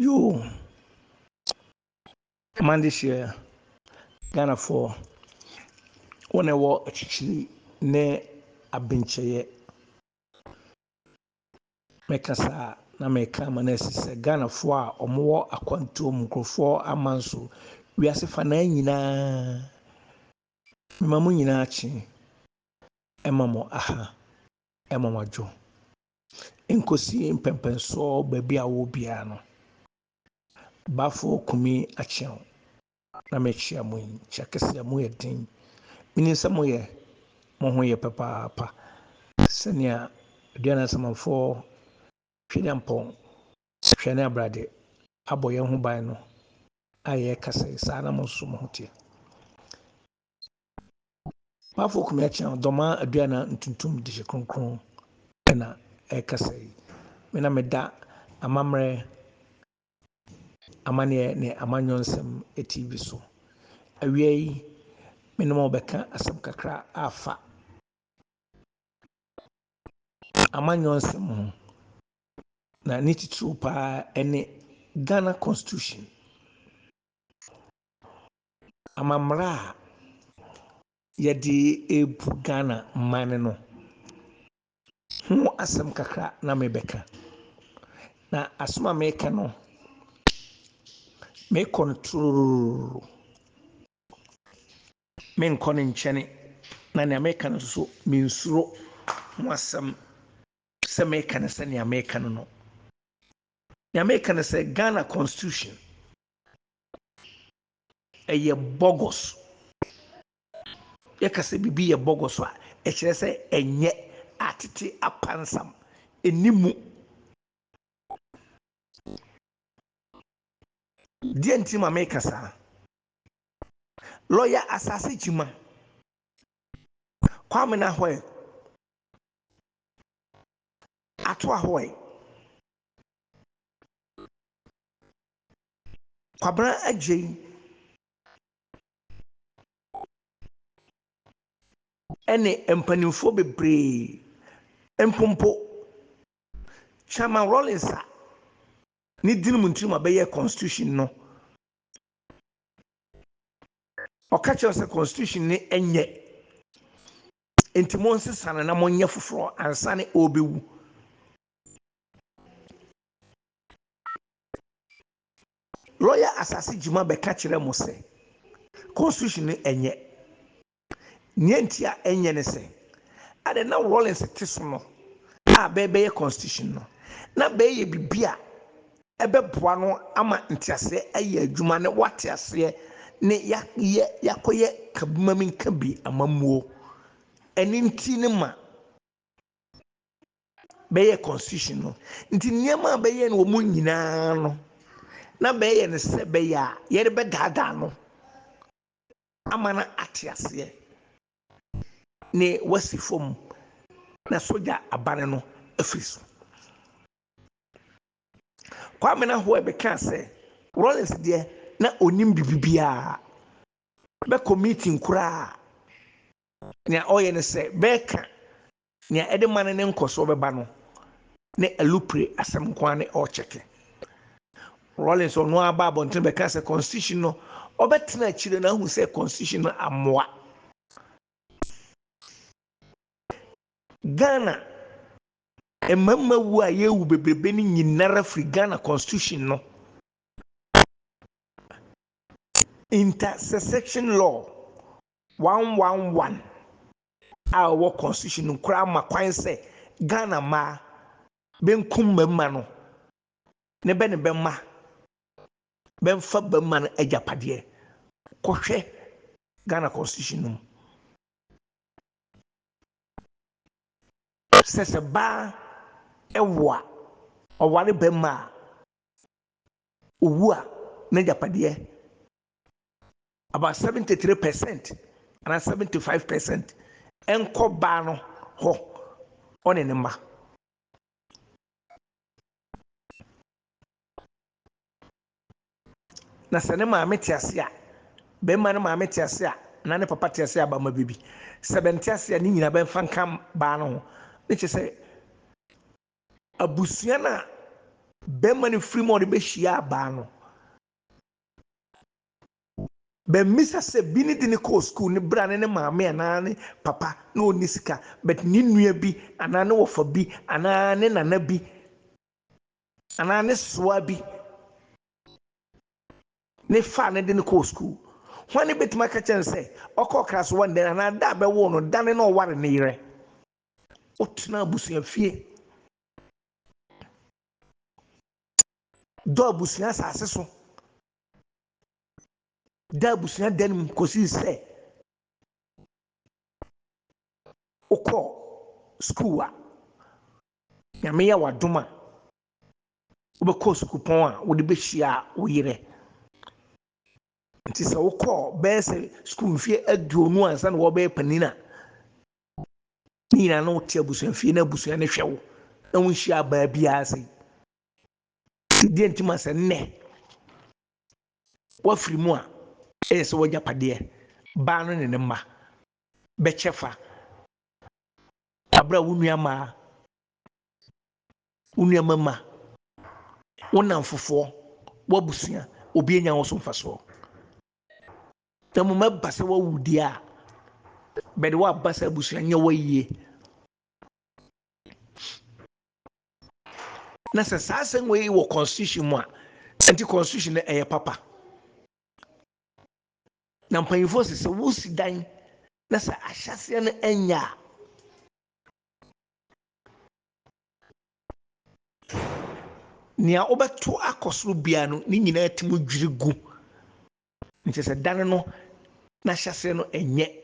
Yo, man this year, Ghana for one war actually ne abincheye mekasa na meka manesi se Ghana for a omo akwanto mkrofo amanso wiase fa na nyina memamu nyina achi emamo aha emamo adwo enkosi mpempenso baabi a wo bia no bafo kumi achiao na mechia mu chakese mu yedin mini samo ye mo ho ye papa senia aduana samafo hwedampon hwene abrade aboye ho ban no aye kase sa na mo so mo hotie bafo kumi achiao doma aduana ntuntum de kronkron na kase mena meda amamre amane ne amanyonsem TV so awiei minimo beka asem kakra afa amanyonsem na nititu pa ene Ghana Constitution amamra yedi ebu Ghana mane no ho asem kakra na mebeka na asoma meka no me control men kono nchene na ne America no so minsuro mo asem se meka na se ne America no ne America no se Ghana Constitution eye bogus yekase bibi ye bogus a e kire se enye atete apansam enimu die ntima America sa lawyer asase chima Kwame na hoye ato ahoy Kwabra agye ene empanimfo bebre empompo Chairman Rawlings ni dinu ntima beye constitution no okacho se constitution ni enye entimo nsesana na monye foforo ansane obewu lawyer asase jima beka kire mo se constitution ni enye nyentia enye ne se ade na Rawlings tiso no a bebe constitution no na beye bibia ebe boa no ama ntiase aye adwuma ne watiase ne yakoye kabumami kabi amamuo eni nti ne ma beye constitution no nti niema beye no mu nyina no na beye ne se beye a ye be dada no ama na atiase ne wasifom na soja abane no afiso Kwame na ho ebeka se Rawlings de na onim bibibia be committee nkura ne oye ne se beka ne edemane ne nkoso beba no ne alupre asem kwa ne o cheke Rawlings no aba abonten beka se constitution no obetena akire na hu se constitution no amoa Ghana emama wu a yewu bebrebe ni nyinara free Ghana constitution no intersection law 111 our constitution no kura ma kwan se Ghana ma benkum mamma no ne be ma benfa bamma no ajapade kohwe Ghana constitution no sese ba ewa oware bamma owu a na ajapade about 73% and 75% enko ba no ho one ne ma na sene ma metiase a be ma no ma metiase a na ne papa tiase aba ma bibi 70 ni nyina be fan kam ba no ne che se abusua na bema ne free mo de be hia ba no be misa se bi ne de ne ko school ne bra ne maame ana ne papa na oni sika but ni nua bi ana ne wofa bi ana ne nana bi ana ne soa bi ne fa ne de ne ko school hwane betima ka chen se okọ class 1 de ana da be wo no da ne no ware ne yire otuna abusuan fie do abusuan asase so da abusuan danim kosi se okọ school a nyame ya wadoma obekọ school pon a wo de be hia wo yire nti se okọ be se school fie aduonu ansa na wo be panina ni na no tie abusuan fie na abusuan ne hwewo na wo hia ba bia ase di ntima se ne wafiri mu a se wagya pade ba no ne mma be chefa abra wunua ma wunua mama wonam fofo wabusua obi enya wo so mfaso tamu mabasa wawudi a bede wa basa abusua nya wayie na se sasen we wo constitution mu a anti constitution na eye papa na mpanyifo se wusi dan na se ahyase na enya nia obeto akosoro bia no ni nyina timu dwirigu nti se dan no na hyase no enye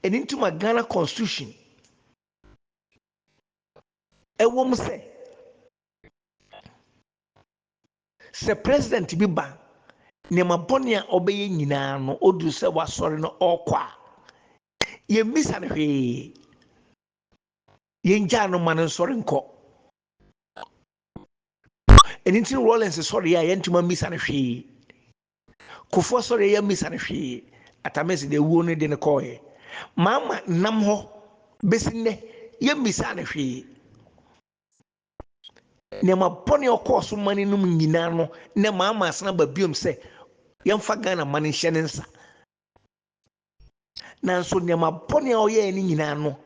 eni ntuma Ghana constitution ewom se president bi ba ne mabone a obeye nyina no odu se wasore no okwa ye misa ne hwe ye nja no man nsore nko eni ntin Rollins sore ya ye ntuma misa ne hwe kofo sore ya misa ne hwe atamesi de wuo ne de ne koye mama nam ho besine ye misa ne hwe ne mabone okoso mani num nyina no ne mama asna ba biom se yemfa Ghana mani hye ne nsa nanso ne mabone oye ni nyina no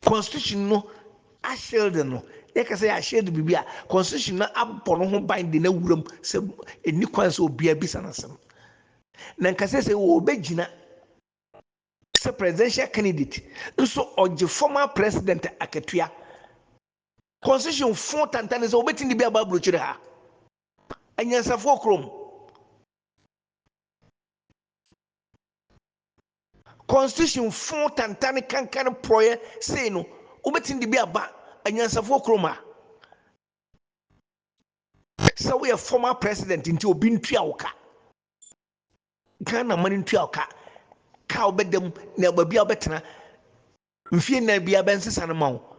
constitution no a shield no ye ka say a shield bibia constitution na abono ho bind na wuram se eni kwan se obia bi sanasem na nka say wo begina se presidential candidate nso oje former president akatua constitution fo tantane se obetindi bia ba brochire ha anyansafo krom constitution fo tantane kankan proye say no obetindi bia ba anyansafo krom ha so we a former president nti obi ntua woka Ghana mani ntua woka ka obedem na babia obetena mfie na bia bensesa no mawo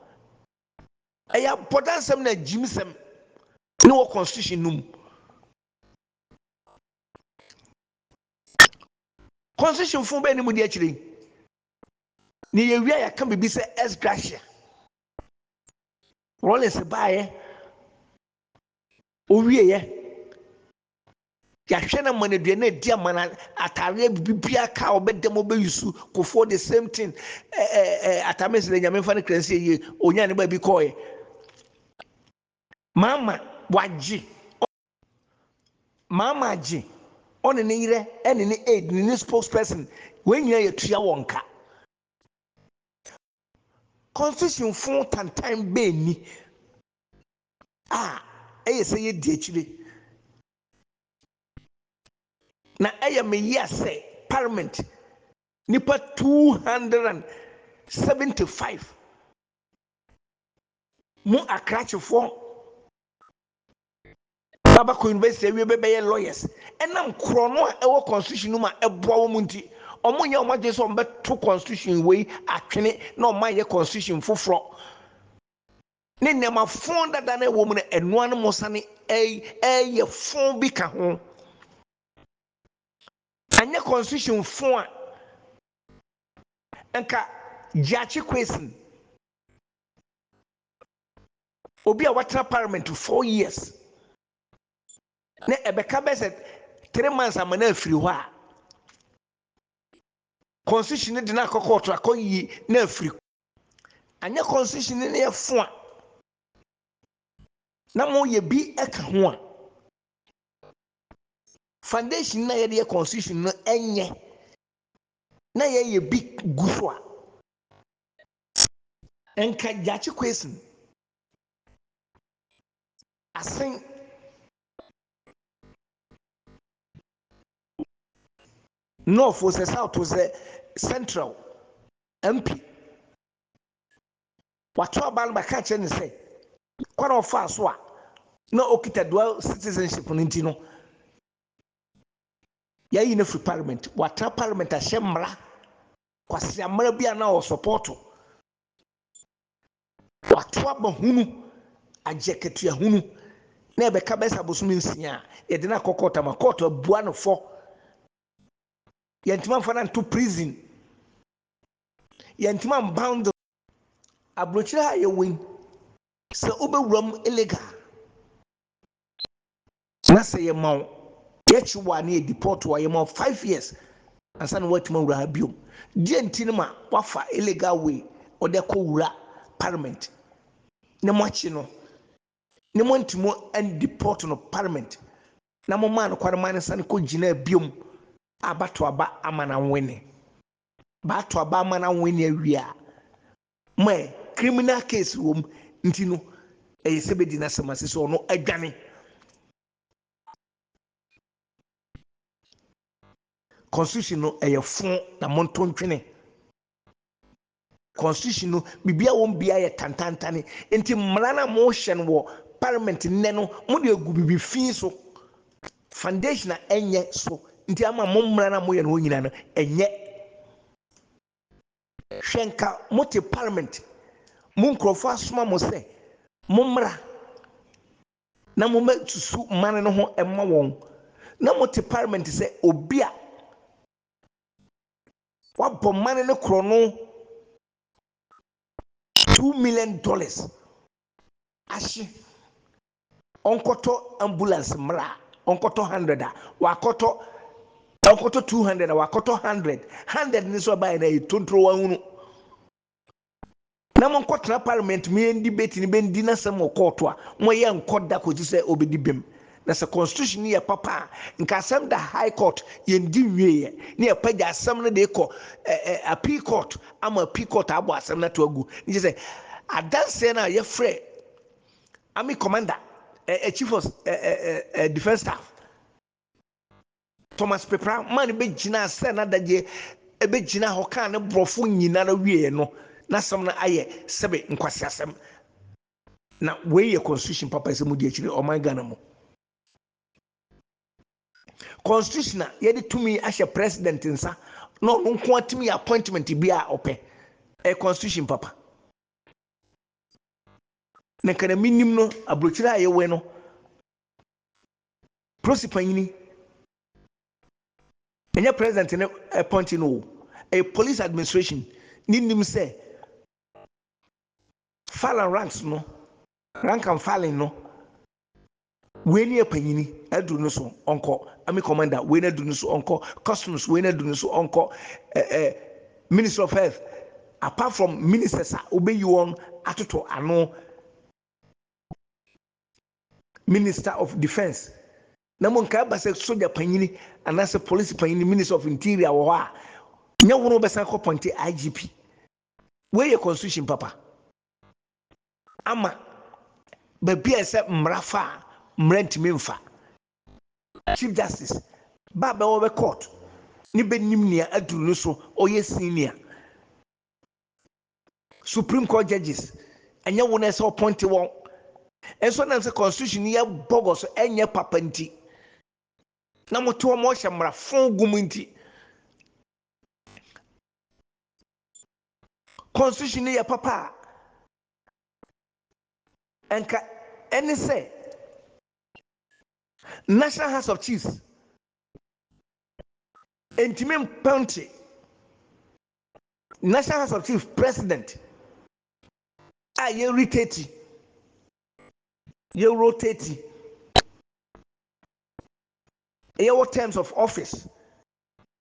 eya podansem na jimsem no constitution num constitution fun be ni mu di akire ni ye wia ya kan bibi se ex gratia Rollins baaye o wie ye ya hwe na manadua na di amana atare bibia ka obedem obeyusu kofo the same thing atamesi le nyame fa ne kranse ye onya ne ba bi koye mama waji mama ji on ne yire ene ne aid ne spokesperson when you tua wonka constitution fun tantan be ni say ye di akire na me say parliament nipa 275 mu akrachefo Babako University we be lawyers enam krono a ewo constitution no ma eboa wo munti omonye omaje so mbeto constitution we atwene na omaye constitution foforo ne nema fon dada na ewo mu na enoa no mosane ye fon bi ka ho anya constitution fon a enka Jachi question obi a watra parliament 4 years na ebeka be say 3 months amana afiri ho a constitution de na court akoyi na afiri anya constitution ne yefo a na mo ye bi eka ho a foundation na ye de constitution no enye na ye bi gu so a enka jachi question asen north was south was central MP wato abal ba ka che ne say kwara ofa so a na okita dual citizenship no ntino ya yi na free parliament wata parliament a shemra kwase amara bia na o support wato abahunu ajeketua hunu na ebe ka besa bosumi nsia ye de na kokota ma court abua no fo ye ntima fa na to prison ye ntima bound abrochira ha ye win se obewuram illegal na se ye mawo ye chiwa na ye deport wa ye mawo 5 years ansa na watima wura biom die ntinima wafa illegal way ode ko wura parliament na mochi no ne montimo and deport no parliament na mo man kware man san ko gina biom abato aba amana wene ba to aba amana wene awia mai criminal case wom ntino e sebedi na semase so no adwane constitution no fun na montontwene constitution no bibia won bia ye tantantane enti mrana mo hye no wo parliament nne no mo de egu bibi fin so foundation na enye so nti ama mo mrana mo ye no nyina no enye hwenka multi parliament mo nkrofo asoma mo se mo mra na mo matusu man no ho emma won na multi parliament se obia wabɔ man no kro no $2 million ahye onkoto ambulance mra onkoto 100 wakoto onkoto 200 wakoto 100 ni so ba na itontro wahunu na monkotra parliament me ndi beti ni bendi na sem okoto a moye nkoda ko ji se obedi bem na se constitution ye papa nka asem da high court ye ndi nwie ne ye pagya asem no de ko appeal court ama appeal court abo asem na to agu ni se adanse na ye frɛ army commander chief of defense staff Thomas Pepra man be gina se na daje be gina ho kan ne brofo nyina na wie no na asem na aye sebe nkwasi asem na we ye constitution papa se mu di akiri o man Ghana mo constitution na ye de tumi ahye president nsa no nko atimi appointment bia ope constitution papa na kana minim no abrochira ye we no prosipanyini enya president ne appoint no a police administration ninim say fall ranks no rank and filing no we ni apanyini adu no so onko army commander we na adu no so onko customs we na adu no so onko minister of health apart from ministers obey you on atoto ano minister of defense na mo nka ba se soldier panyini anase police panyini minister of interior wo ha nya wono be san ko ponte IGP we ye constitution papa ama ba bia se mrafa mrent memfa chief justice baba wo be court ni benim nia aduru no so oye senior supreme court judges anya wono se appoint won enso na se constitution ya bogos enye papa nti na moto mo hye mrafon gum nti constitution ya papa enka eni say National House of Chiefs Intimate County National House of Chiefs President ye rotate What terms of office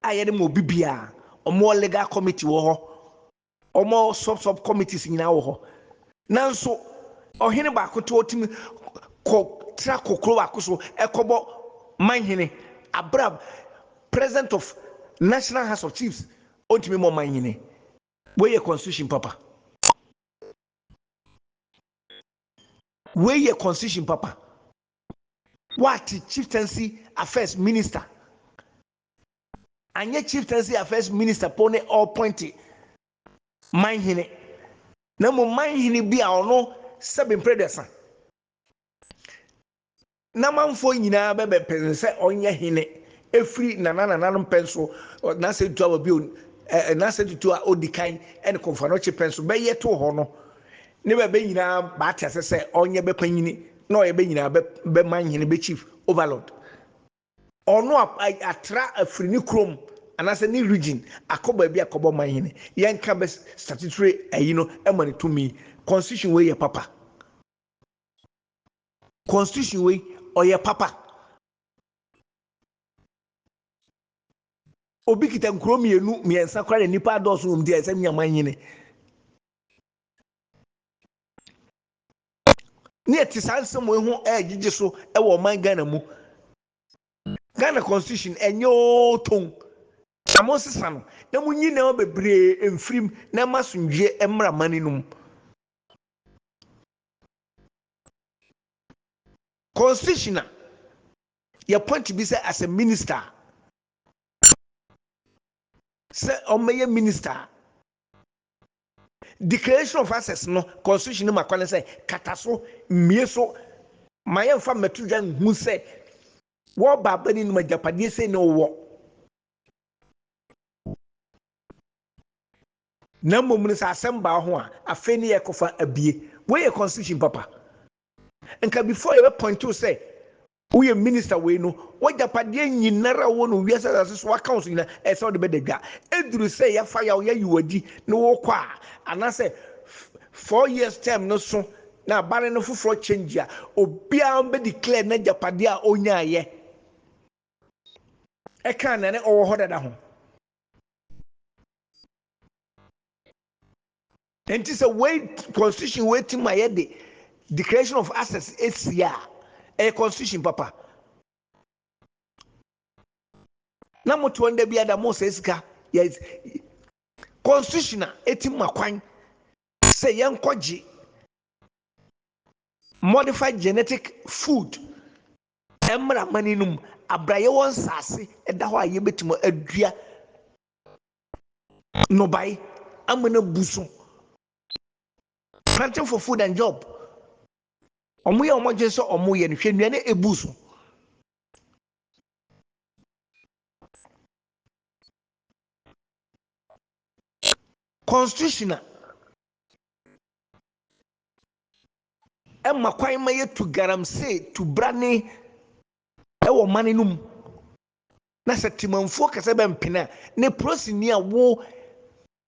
I had mo bibia or more legal committee or more sub committees in our nanso ohene ba koto otimi ko tra kokro akoso ekobo manhene abrab president of National House of Chiefs otimi mo manhene we constitution papa we constitution papa what chieftaincy affairs minister anye chieftaincy affairs minister pone all pointy manhene na mo manhene bi a ono seven predecessor na manfo nyina bebe pense onye hene efiri nana penso na se tu ababi na se tu a odikan ene konfa no che penso be ye to ho no ne bebe nyina ba tia se onye be panyini na oye be nyina be manhene be chief overlord ono atra afiri ni krom anase ni region akoba bi akoba manhene yenka be statutory ayino emani to me constitution we ye papa constitution we oye papa obi kita nkuro miensa kwara nipa adoso um dia ese nyamanyene ne etisansem we ho agige so e wo man Ghana mu Ghana constitution enyo ton amosesa no na munyi na obebre emfrim na masundwe emra maninum constitution your point to be say as a minister say omeye minister declaration of access no constitution no makwane say kataso mieso maye fa metudwa hu say wo babani no majapade say no wo na momunu sa assemba ho a afeni ye kofa abie we constitution papa nka before you point to say we a minister we no what japade nyinara wo no wiasa so wa council nyina e say o de bedagwa eduru say ya fa ya yiwadi no wo kwa anase 4 years term no so na bare no foforo change a obia be declare na japade a onya ye e kan na ne owo hodada ho and it's a way constitution waiting my head declaration of access it's a constitution papa na moto wanda bia da mo sesika yes constitution etim makwan say yankoji modified genetic food emra maninum abraye won sase eda ho aye betimo adua no bai amana buso planting for food and job omo ye omo je so omo ye no hwennua na ebuso constitution emma kwan maye to garamse to brane e wo maninum na setimanfo kase be mpena ne prosini a wo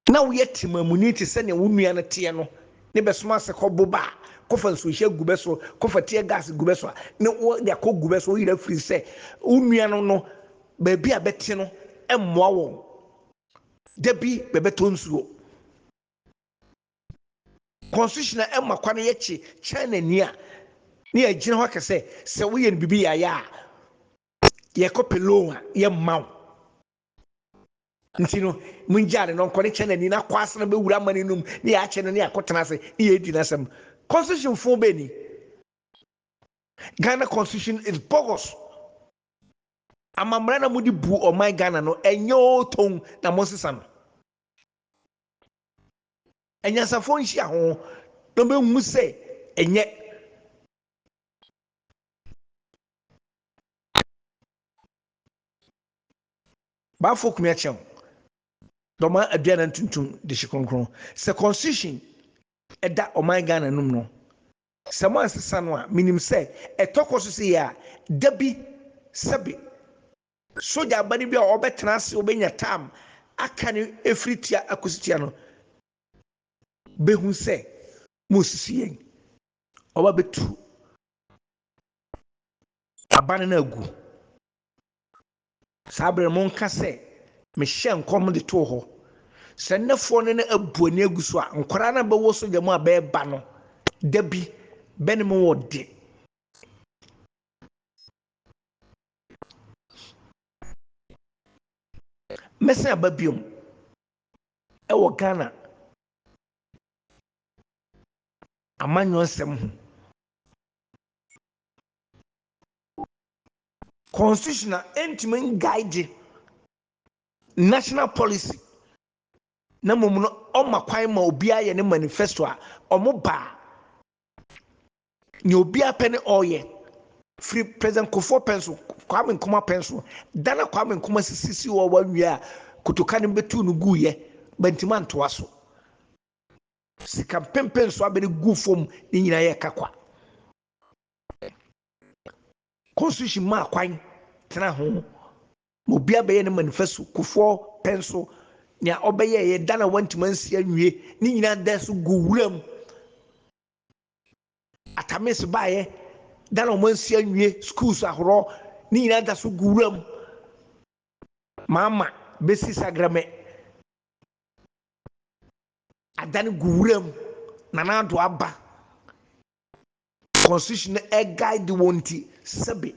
na wo yetimamuni te se ne wo nua na te no ne be soma se koboba kofa nso hye gube so kofa tie gas gube so ne wo de akogube so yira free se wo nua no ba bi a bete no emmoa wo de bi bebeto nsuo constitution emma kwane yechi China ni a ne agina ho kase se wo ye bibi ya ye kopelo a ye maw ntino munjare no nkone China ni na kwase na be wura maninum ne ya che no ne akotena se ye di nasem constitution fo be ni Ghana constitution is bogus amamra na mudi bu o my Ghana no enyo ton na mosesa no enyasafo nhia ho no be hu se enye ba folk me achen doma aduana tuntum de hikonkron se constitution eda o my Ghana num no se mo asesa no a minim se etokoso se ya dabi sabi soja bani bi a obetena se obenya tam aka ne efritia akositia no behu se mosisien oba betu abane na agu Sabre mon ka se me hye nkom de to ho se nefo ne na abu ani aguso a nkora na be wo so dem a be ba no da bi bene mo wode mese ababiom e wo Ghana amanyo sem ho constitutional intimate guide national policy na mom no oma kwan ma obi aye ne manifesto a omo ba ni obi apene oye free president Kofo penso Kwame Nkrumah penso dana Kwame Nkrumah sisi wo wanwia kutoka ne betu no guye bantima ntoa so sika pempen so abere gu fom ni nyina ye kakwa constitution ma kwan tena ho obi abaye ne manifesto Kofo penso nya obeye ye dana wantima nsia nwie ni nyina da so gu wuram atamis baye dana o mansia nwie schools ahoro ni nyina da so gu wuram mama besi sagrame adane gu wuram nana do aba constitution e guide wonti sebe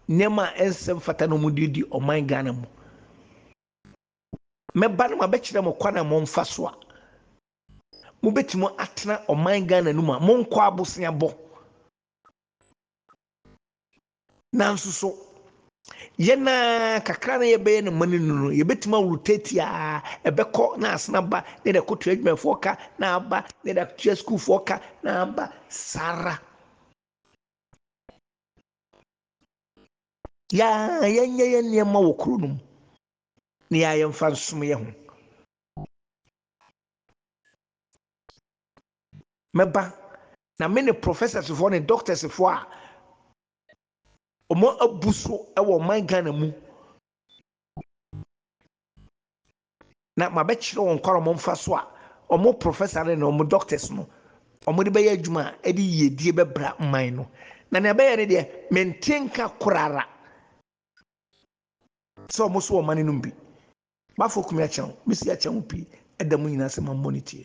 nema ensem fata no mudidi o man Ghana mu meba no mabekire mo kwana mo mfa so a mo betimo atena o man Ghana no ma mo nkọ abosia bo nanso so yena kakra na yebe no mani no yebetima rotate a ebekọ na asena ba ne de koto adwumafo ka na aba ne de tua school fo ka na aba sara ya yenye nneema wo kuro no ne ya yemfa nsom ye ho meba na many professors fo ne doctors fo a omo abuso e wo man Ghana mu na mabekire won kwaro mo mfa so a omo professor ne omo doctors no omo de beye adwuma e de yedie bebra man no na ne beye ne de mentenka kurara so omo so o man no bi bafo kumi a chan misi a chan pi e da mu nyina se ma monitor